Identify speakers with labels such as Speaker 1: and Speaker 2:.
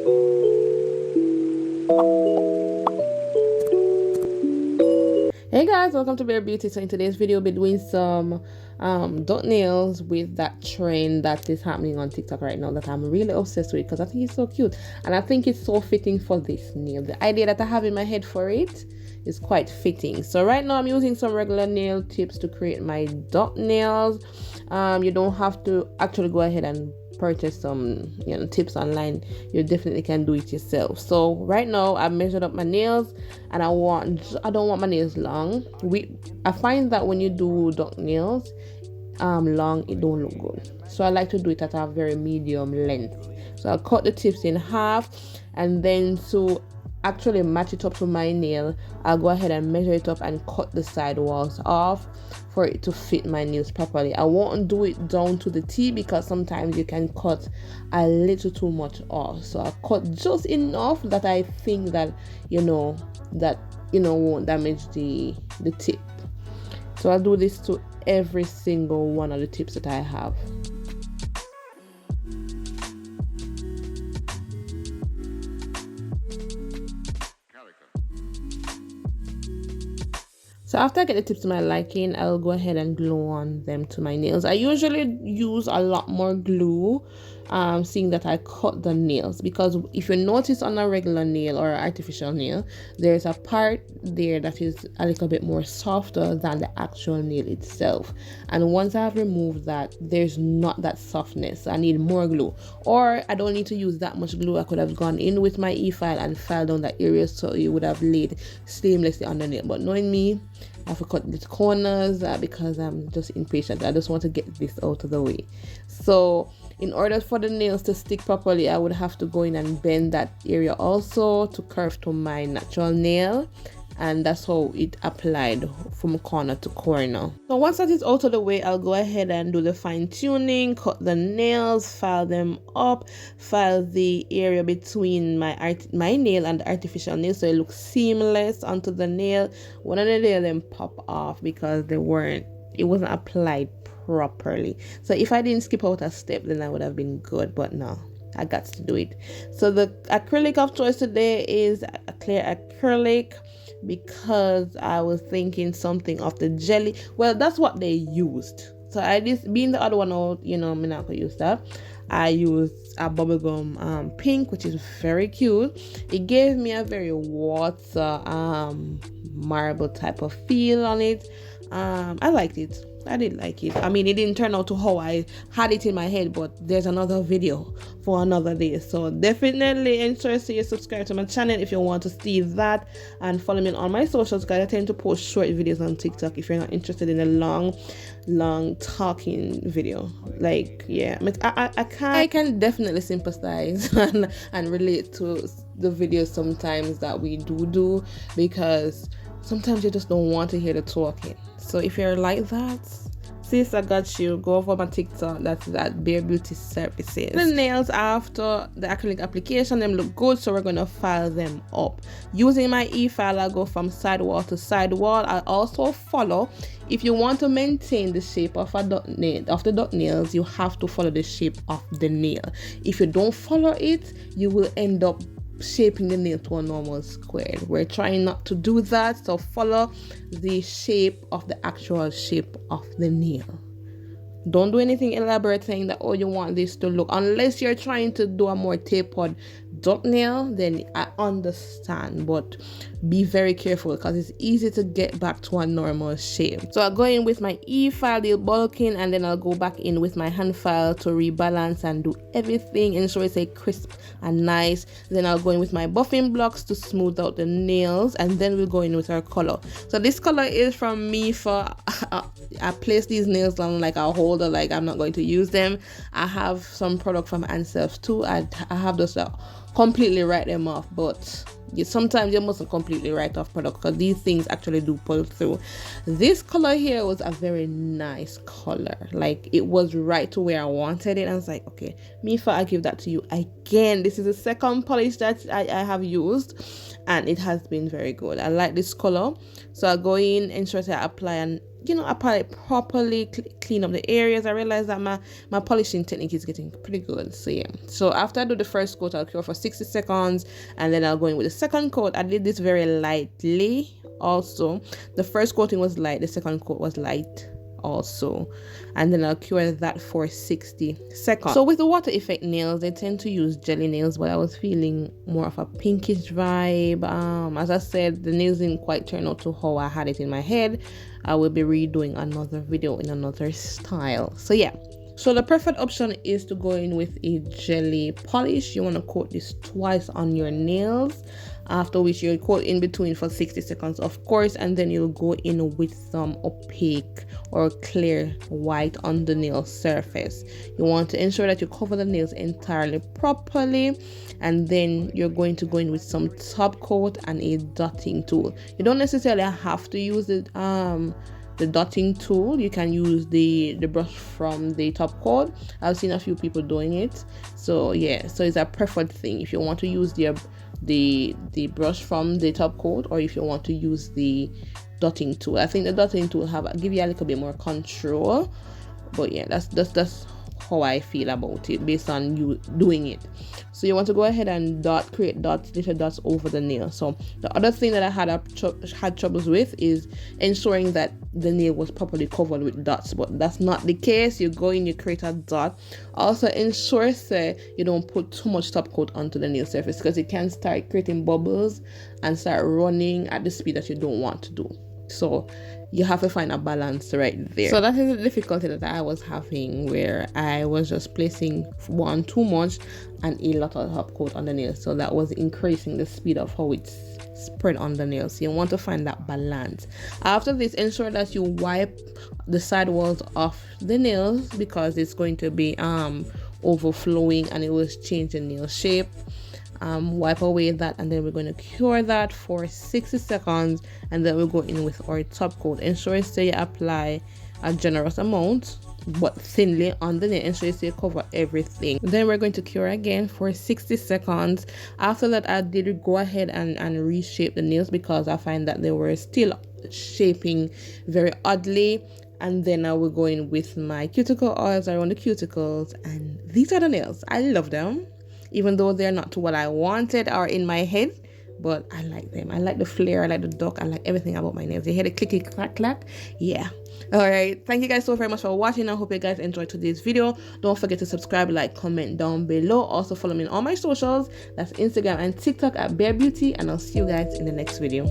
Speaker 1: Hey guys, welcome to Bare Beauty. So in today's video we'll be doing some dot nails with that trend that is happening on TikTok right now that I'm really obsessed with because I think it's so cute and I think it's so fitting for this nail. The idea that I have in my head for it is quite fitting. So right now I'm using some regular nail tips to create my dot nails. You don't have to actually go ahead and purchase some tips online. You definitely can do it yourself. So right now I've measured up my nails and I don't want my nails long. I find that when you do dot nails long, it don't look good, so I like to do it at a very medium length. So I'll cut the tips in half, and then to actually match it up to my nail, I'll go ahead and measure it up and cut the side walls off for it to fit my nails properly. I won't do it down to the T because sometimes you can cut a little too much off. So I'll cut just enough that I think that won't damage the tip. So I'll do this to every single one of the tips that I have. So after I get the tips to my liking, I'll go ahead and glue on them to my nails. I usually use a lot more glue, seeing that I cut the nails, because if you notice on a regular nail or artificial nail, there's a part there that is a little bit more softer than the actual nail itself. And once I've removed that, there's not that softness. I need more glue, or I don't need to use that much glue. I could have gone in with my e-file and filed down that area so it would have laid seamlessly on the nail. But knowing me, I have to cut the corners because I'm just impatient. I just want to get this out of the way. So in order for the nails to stick properly, I would have to go in and bend that area also to curve to my natural nail, and that's how it applied from corner to corner. So once that is out of the way, I'll go ahead and do the fine tuning, cut the nails, file them up, file the area between my nail and the artificial nail so it looks seamless onto the nail. One of the nails then pop off because it wasn't applied properly. So if I didn't skip out a step, then I would have been good, but no, I got to do it. So the acrylic of choice today is a clear acrylic, because I was thinking something of the jelly. Well, that's what they used. So being the other one out, I'm not gonna use that. I used a bubblegum pink, which is very cute. It gave me a very water marble type of feel on it. I liked it. I did like it. I mean, it didn't turn out to how I had it in my head, but there's another video for another day. So definitely ensure you subscribe to my channel if you want to see that, and follow me on my socials, guys. I tend to post short videos on TikTok if you're not interested in a long talking video. Like, yeah, I can definitely sympathize and relate to the videos sometimes that we do, because sometimes you just don't want to hear the talking. So if you're like that, sis, I got you. Go over my TikTok. That's at Bare Beauty Services. The nails after the acrylic application, them look good, so we're gonna file them up. Using my e-file, I go from side wall to side wall. I also follow. If you want to maintain the shape of the dot nails, you have to follow the shape of the nail. If you don't follow it, you will end up shaping the nail to a normal square. We're trying not to do that, so follow the shape of the actual shape of the nail. Don't do anything elaborate saying that, oh, you want this to look, unless you're trying to do a more tapered dot nail, then I understand, but be very careful because it's easy to get back to a normal shape. So I'll go in with my e-file, the bulking, and then I'll go back in with my hand file to rebalance and do everything, ensure it's a crisp and nice. Then I'll go in with my buffing blocks to smooth out the nails, and then we'll go in with our color. So this color is from me for I place these nails on like a holder, like I'm not going to use them. I have some product from Anself too. I have those completely write them off, but sometimes you mustn't completely write off product because these things actually do pull through. This color here was a very nice color. Like, it was right to where I wanted it. I was like, okay, Mifa, I give that to you again. This is the second polish that I have used, and it has been very good. I like this color. So I'll go in, ensure that I apply and apply it properly, clean up the areas. I realized that my polishing technique is getting pretty good. So yeah, so after I do the first coat, I'll cure for 60 seconds, and then I'll go in with the second coat. I did this very lightly also. The first coating was light, the second coat was light also, and then I'll cure that for 60 seconds. So with the water effect nails, they tend to use jelly nails, but I was feeling more of a pinkish vibe. As I said, the nails didn't quite turn out to how I had it in my head. I will be redoing another video in another style. So yeah, so the preferred option is to go in with a jelly polish. You want to coat this twice on your nails, after which you'll coat in between for 60 seconds, of course, and then you'll go in with some opaque or clear white on the nail surface. You want to ensure that you cover the nails entirely properly, and then you're going to go in with some top coat and a dotting tool. You don't necessarily have to use the dotting tool. You can use the brush from the top coat. I've seen a few people doing it. So yeah, so it's a preferred thing if you want to use the brush from the top coat, or if you want to use the dotting tool. I think the dotting tool give you a little bit more control, but yeah, that's how I feel about it based on you doing it. So you want to go ahead and create little dots over the nail. So the other thing that I had troubles with is ensuring that the nail was properly covered with dots, but that's not the case. You go in, you create a dot. Also ensure that you don't put too much top coat onto the nail surface, because it can start creating bubbles and start running at the speed that you don't want to do. So you have to find a balance right there. So that is the difficulty that I was having, where I was just placing one too much and a lot of top coat on the nail. So that was increasing the speed of how it's spread on the nails. So you want to find that balance. After this, ensure that you wipe the side walls off the nails, because it's going to be overflowing and it will change the nail shape. Wipe away that, and then we're going to cure that for 60 seconds, and then we'll go in with our top coat. Ensure that you apply a generous amount but thinly on the nail. Ensure you cover everything. Then we're going to cure again for 60 seconds. After that, I did go ahead and reshape the nails, because I find that they were still shaping very oddly. And then I will go in with my cuticle oils around the cuticles, and these are the nails. I love them, even though they're not to what I wanted or in my head, but I like them. I like the flare, I like the duck, I like everything about my nails. You hear the clicky clack clack? Yeah. All right, thank you guys so very much for watching. I hope you guys enjoyed today's video. Don't forget to subscribe, like, comment down below. Also follow me on all my socials, that's Instagram and TikTok at Bare Beauty, and I'll see you guys in the next video.